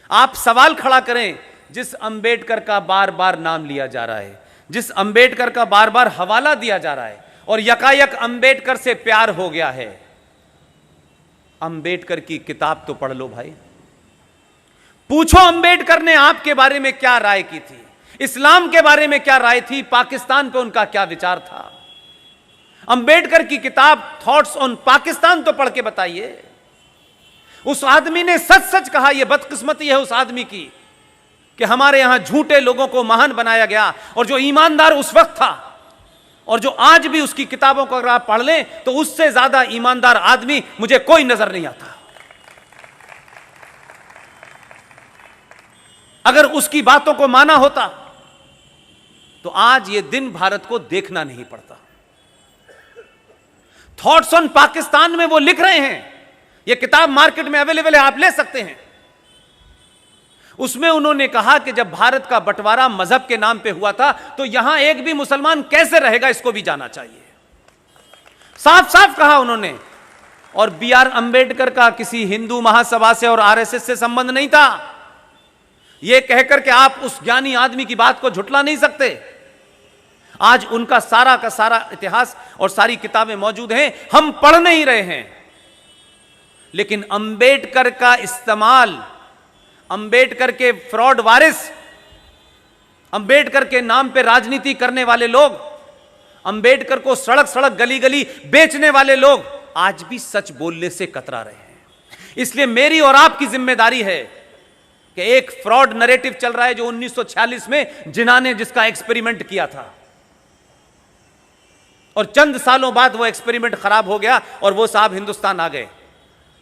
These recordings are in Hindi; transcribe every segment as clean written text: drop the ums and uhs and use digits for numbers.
आप सवाल खड़ा करें, जिस अंबेडकर का बार बार नाम लिया जा रहा है, जिस अंबेडकर का बार बार हवाला दिया जा रहा है और यकायक अंबेडकर से प्यार हो गया है, अंबेडकर की किताब तो पढ़ लो भाई। पूछो अंबेडकर ने आपके बारे में क्या राय की थी, इस्लाम के बारे में क्या राय थी, पाकिस्तान पे उनका क्या विचार था। अंबेडकर की किताब थॉट्स ऑन पाकिस्तान तो पढ़ के बताइए। उस आदमी ने सच सच कहा, यह बदकिस्मती है उस आदमी की कि हमारे यहां झूठे लोगों को महान बनाया गया, और जो ईमानदार उस वक्त था और जो आज भी उसकी किताबों को अगर आप पढ़ लें तो उससे ज्यादा ईमानदार आदमी मुझे कोई नजर नहीं आता। अगर उसकी बातों को माना होता तो आज यह दिन भारत को देखना नहीं पड़ता। थॉट्स ऑन पाकिस्तान में वो लिख रहे हैं, यह किताब मार्केट में अवेलेबल है, आप ले सकते हैं। उसमें उन्होंने कहा कि जब भारत का बंटवारा मजहब के नाम पे हुआ था तो यहां एक भी मुसलमान कैसे रहेगा, इसको भी जाना चाहिए। साफ साफ कहा उन्होंने। और बी आर अंबेडकर का किसी हिंदू महासभा से और आरएसएस से संबंध नहीं था। यह कहकर के आप उस ज्ञानी आदमी की बात को झुठला नहीं सकते। आज उनका सारा का सारा इतिहास और सारी किताबें मौजूद हैं, हम पढ़ नहीं रहे हैं। लेकिन अंबेडकर का इस्तेमाल, अंबेडकर के फ्रॉड वारिस, अंबेडकर के नाम पे राजनीति करने वाले लोग, अंबेडकर को सड़क सड़क गली गली बेचने वाले लोग आज भी सच बोलने से कतरा रहे हैं। इसलिए मेरी और आपकी जिम्मेदारी है कि एक फ्रॉड नैरेटिव चल रहा है जो 1946 में जिन्ना ने जिसका एक्सपेरिमेंट किया था, और चंद सालों बाद वो एक्सपेरिमेंट खराब हो गया और वो साहब हिंदुस्तान आ गए।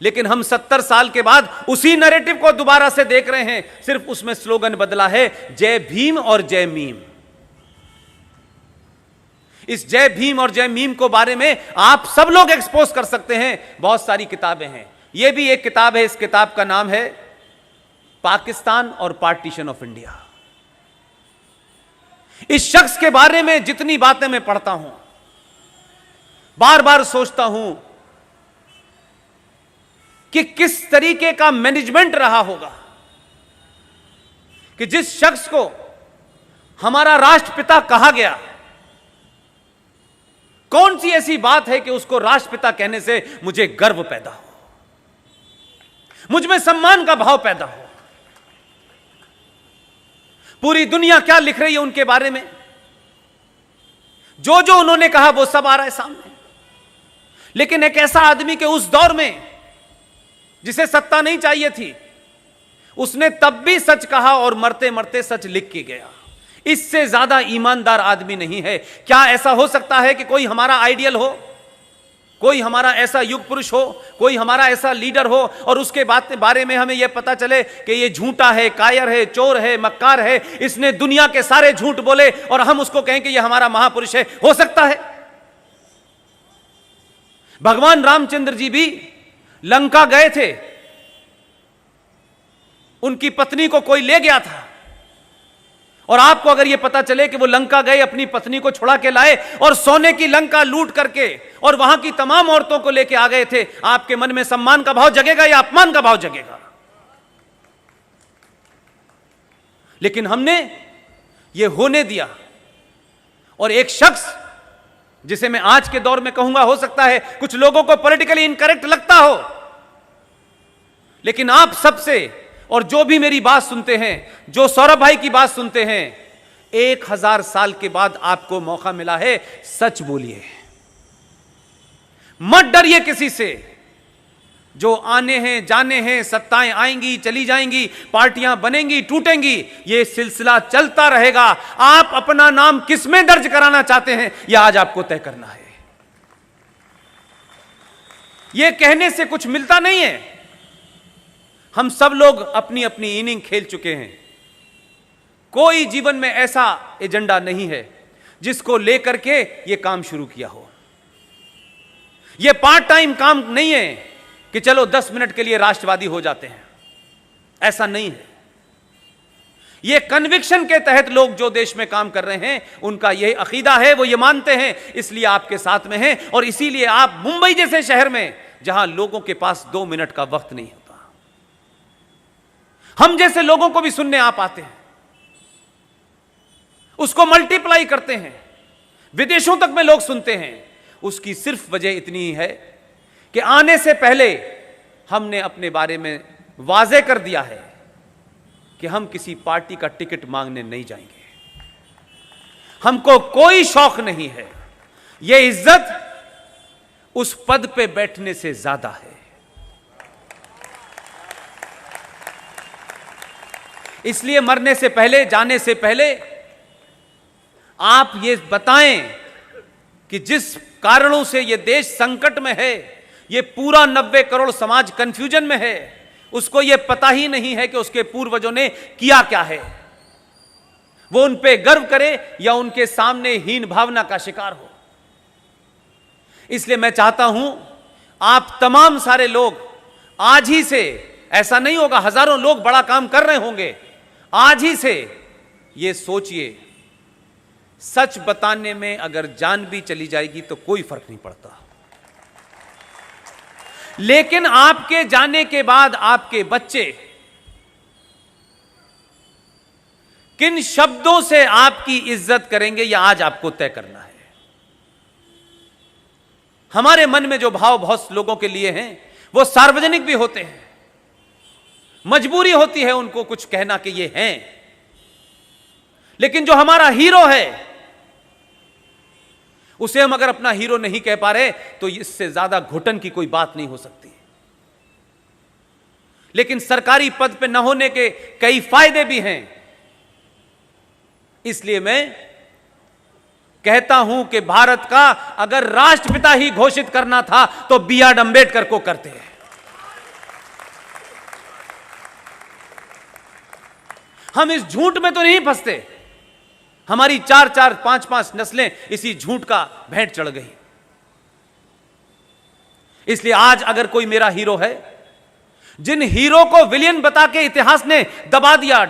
लेकिन हम 70 साल के बाद उसी नैरेटिव को दोबारा से देख रहे हैं, सिर्फ उसमें स्लोगन बदला है, जय भीम और जय मीम। इस जय भीम और जय मीम को बारे में आप सब लोग एक्सपोज कर सकते हैं, बहुत सारी किताबें हैं। यह भी एक किताब है, इस किताब का नाम है पाकिस्तान और पार्टीशन ऑफ इंडिया। इस शख्स के बारे में जितनी बातें मैं पढ़ता हूं, बार बार सोचता हूं कि किस तरीके का मैनेजमेंट रहा होगा कि जिस शख्स को हमारा राष्ट्रपिता कहा गया, कौन सी ऐसी बात है कि उसको राष्ट्रपिता कहने से मुझे गर्व पैदा हो, मुझ में सम्मान का भाव पैदा हो। पूरी दुनिया क्या लिख रही है उनके बारे में, जो जो उन्होंने कहा वो सब आ रहा है सामने। लेकिन एक ऐसा आदमी के उस दौर में जिसे सत्ता नहीं चाहिए थी, उसने तब भी सच कहा और मरते मरते सच लिख के गया। इससे ज्यादा ईमानदार आदमी नहीं है। क्या ऐसा हो सकता है कि कोई हमारा आइडियल हो, कोई हमारा ऐसा युग पुरुष हो, कोई हमारा ऐसा लीडर हो और उसके बारे में हमें यह पता चले कि यह झूठा है, कायर है, चोर है, मक्कार है, इसने दुनिया के सारे झूठ बोले और हम उसको कहें कि यह हमारा महापुरुष है? हो सकता है? भगवान रामचंद्र जी भी लंका गए थे, उनकी पत्नी को कोई ले गया था, और आपको अगर यह पता चले कि वो लंका गए, अपनी पत्नी को छुड़ा के लाए और सोने की लंका लूट करके और वहां की तमाम औरतों को लेके आ गए थे, आपके मन में सम्मान का भाव जगेगा या अपमान का भाव जगेगा? लेकिन हमने यह होने दिया। और एक शख्स जिसे मैं आज के दौर में कहूंगा, हो सकता है कुछ लोगों को पॉलिटिकली इनकरेक्ट लगता हो, लेकिन आप सबसे और जो भी मेरी बात सुनते हैं, जो सौरभ भाई की बात सुनते हैं, 1000 साल के बाद आपको मौका मिला है, सच बोलिए, मत डरिए किसी से। जो आने हैं जाने हैं, सत्ताएं आएंगी चली जाएंगी, पार्टियां बनेंगी टूटेंगी, यह सिलसिला चलता रहेगा। आप अपना नाम किसमें दर्ज कराना चाहते हैं यह आज आपको तय करना है। यह कहने से कुछ मिलता नहीं है। हम सब लोग अपनी अपनी इनिंग खेल चुके हैं। कोई जीवन में ऐसा एजेंडा नहीं है जिसको लेकर के यह काम शुरू किया हो। यह पार्ट टाइम काम नहीं है कि चलो 10 मिनट के लिए राष्ट्रवादी हो जाते हैं, ऐसा नहीं है। यह कन्विक्शन के तहत लोग जो देश में काम कर रहे हैं, उनका यह अकीदा है, वो ये मानते हैं, इसलिए आपके साथ में हैं। और इसीलिए आप मुंबई जैसे शहर में, जहां लोगों के पास 2 मिनट का वक्त नहीं होता, हम जैसे लोगों को भी सुनने आप आते हैं, उसको मल्टीप्लाई करते हैं, विदेशों तक में लोग सुनते हैं। उसकी सिर्फ वजह इतनी ही है कि आने से पहले हमने अपने बारे में वाजे कर दिया है कि हम किसी पार्टी का टिकट मांगने नहीं जाएंगे। हमको कोई शौक नहीं है। यह इज्जत उस पद पे बैठने से ज्यादा है। इसलिए मरने से पहले, जाने से पहले आप ये बताएं कि जिस कारणों से ये देश संकट में है, ये पूरा 90 करोड़ समाज कंफ्यूजन में है, उसको ये पता ही नहीं है कि उसके पूर्वजों ने किया क्या है। वो उन पे गर्व करे या उनके सामने हीन भावना का शिकार हो। इसलिए मैं चाहता हूं आप तमाम सारे लोग आज ही से, ऐसा नहीं होगा हजारों लोग बड़ा काम कर रहे होंगे, आज ही से ये सोचिए, सच बताने में अगर जान भी चली जाएगी तो कोई फर्क नहीं पड़ता, लेकिन आपके जाने के बाद आपके बच्चे किन शब्दों से आपकी इज्जत करेंगे, यह आज आपको तय करना है। हमारे मन में जो भाव बहुत लोगों के लिए हैं वो सार्वजनिक भी होते हैं, मजबूरी होती है उनको कुछ कहना कि ये हैं, लेकिन जो हमारा हीरो है उसे हम अगर अपना हीरो नहीं कह पा रहे तो इससे ज्यादा घुटन की कोई बात नहीं हो सकती। लेकिन सरकारी पद पे न होने के कई फायदे भी हैं। इसलिए मैं कहता हूं कि भारत का अगर राष्ट्रपिता ही घोषित करना था तो B.R. अम्बेडकर को करते हैं। हम इस झूठ में तो नहीं फंसते। हमारी 4-4, 5-5 नस्लें इसी झूठ का भेंट चढ़ गई। इसलिए आज अगर कोई मेरा हीरो है, जिन हीरो को विलियन बता के इतिहास ने दबा दिया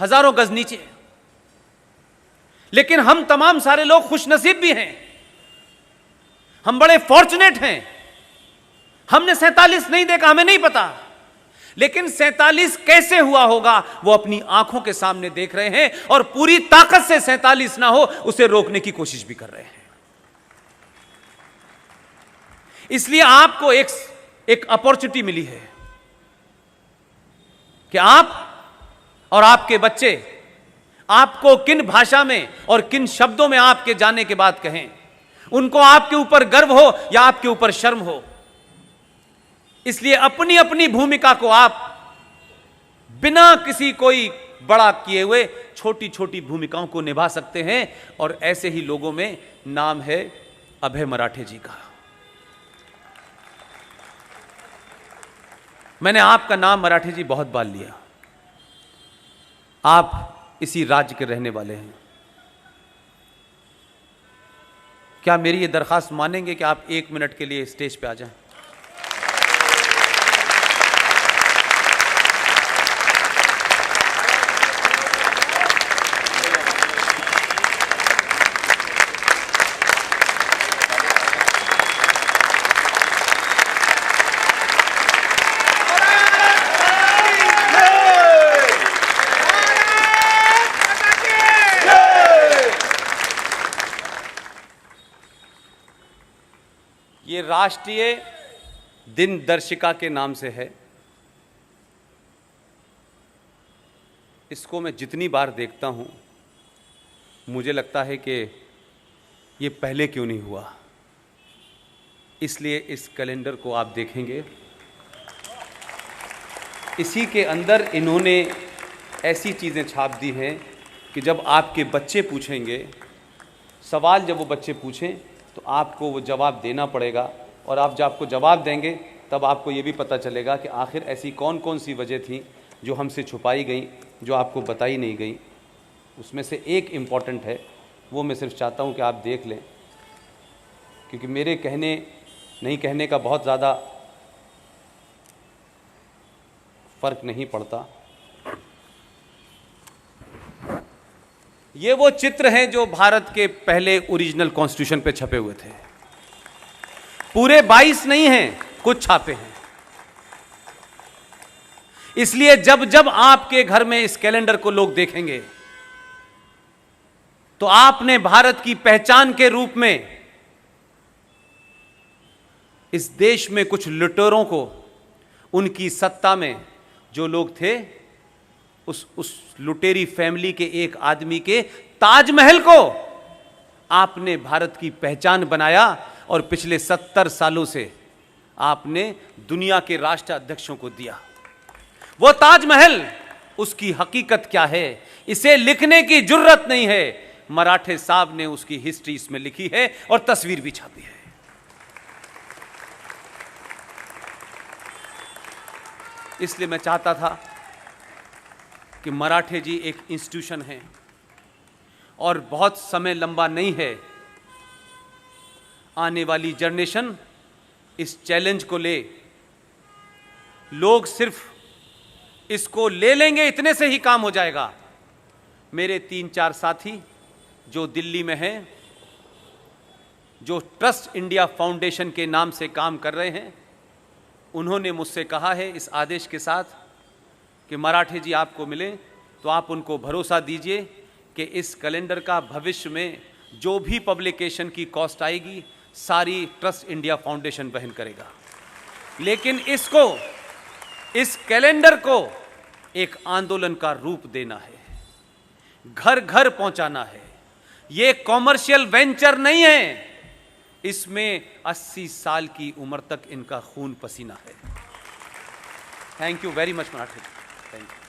हजारों गज नीचे, लेकिन हम तमाम सारे लोग खुशनसीब भी हैं, हम बड़े फॉर्चुनेट हैं। हमने 47 नहीं देखा, हमें नहीं पता, लेकिन 47 कैसे हुआ होगा वो अपनी आंखों के सामने देख रहे हैं और पूरी ताकत से 47 ना हो उसे रोकने की कोशिश भी कर रहे हैं। इसलिए आपको एक अपॉर्चुनिटी मिली है कि आप और आपके बच्चे आपको किन भाषा में और किन शब्दों में आपके जाने के बाद कहें, उनको आपके ऊपर गर्व हो या आपके ऊपर शर्म हो। इसलिए अपनी अपनी भूमिका को आप बिना किसी कोई बड़ा किए हुए छोटी छोटी भूमिकाओं को निभा सकते हैं। और ऐसे ही लोगों में नाम है अभय मराठे जी का। मैंने आपका नाम मराठे जी बहुत बार लिया। आप इसी राज्य के रहने वाले हैं। क्या मेरी ये दरखास्त मानेंगे कि आप 1 मिनट के लिए स्टेज पे आ जाएं? ये राष्ट्रीय दिन दर्शिका के नाम से है। इसको मैं जितनी बार देखता हूँ मुझे लगता है कि ये पहले क्यों नहीं हुआ। इसलिए इस कैलेंडर को आप देखेंगे, इसी के अंदर इन्होंने ऐसी चीज़ें छाप दी हैं कि जब आपके बच्चे पूछेंगे सवाल, जब वो बच्चे पूछें तो आपको वो जवाब देना पड़ेगा। और आप जब आपको जवाब देंगे तब आपको ये भी पता चलेगा कि आखिर ऐसी कौन कौन सी वजह थी जो हमसे छुपाई गई, जो आपको बताई नहीं गई। उसमें से एक इम्पॉर्टेंट है, वो मैं सिर्फ चाहता हूँ कि आप देख लें, क्योंकि मेरे कहने नहीं कहने का बहुत ज़्यादा फ़र्क नहीं पड़ता। ये वो चित्र हैं जो भारत के पहले ओरिजिनल कॉन्स्टिट्यूशन पे छपे हुए थे। पूरे 22 नहीं हैं, कुछ छापे हैं। इसलिए जब जब आपके घर में इस कैलेंडर को लोग देखेंगे तो आपने भारत की पहचान के रूप में इस देश में कुछ लुटेरों को, उनकी सत्ता में जो लोग थे, उस लुटेरी फैमिली के एक आदमी के ताजमहल को आपने भारत की पहचान बनाया और पिछले 70 सालों से आपने दुनिया के राष्ट्राध्यक्षों को दिया। वो ताजमहल, उसकी हकीकत क्या है, इसे लिखने की जुर्रत नहीं है। मराठे साहब ने उसकी हिस्ट्री इसमें लिखी है और तस्वीर भी छापी है। इसलिए मैं चाहता था कि मराठे जी एक इंस्टीट्यूशन है और बहुत समय लंबा नहीं है। आने वाली जनरेशन इस चैलेंज को ले, लोग सिर्फ इसको ले लेंगे, इतने से ही काम हो जाएगा। मेरे 3-4 साथी जो दिल्ली में हैं, जो ट्रस्ट इंडिया फाउंडेशन के नाम से काम कर रहे हैं, उन्होंने मुझसे कहा है इस आदेश के साथ कि मराठे जी आपको मिले तो आप उनको भरोसा दीजिए कि इस कैलेंडर का भविष्य में जो भी पब्लिकेशन की कॉस्ट आएगी सारी ट्रस्ट इंडिया फाउंडेशन वहन करेगा। लेकिन इस कैलेंडर को एक आंदोलन का रूप देना है, घर घर पहुंचाना है। ये कॉमर्शियल वेंचर नहीं है, इसमें 80 साल की उम्र तक इनका खून पसीना है। Thank you very much Marathe. Thank you.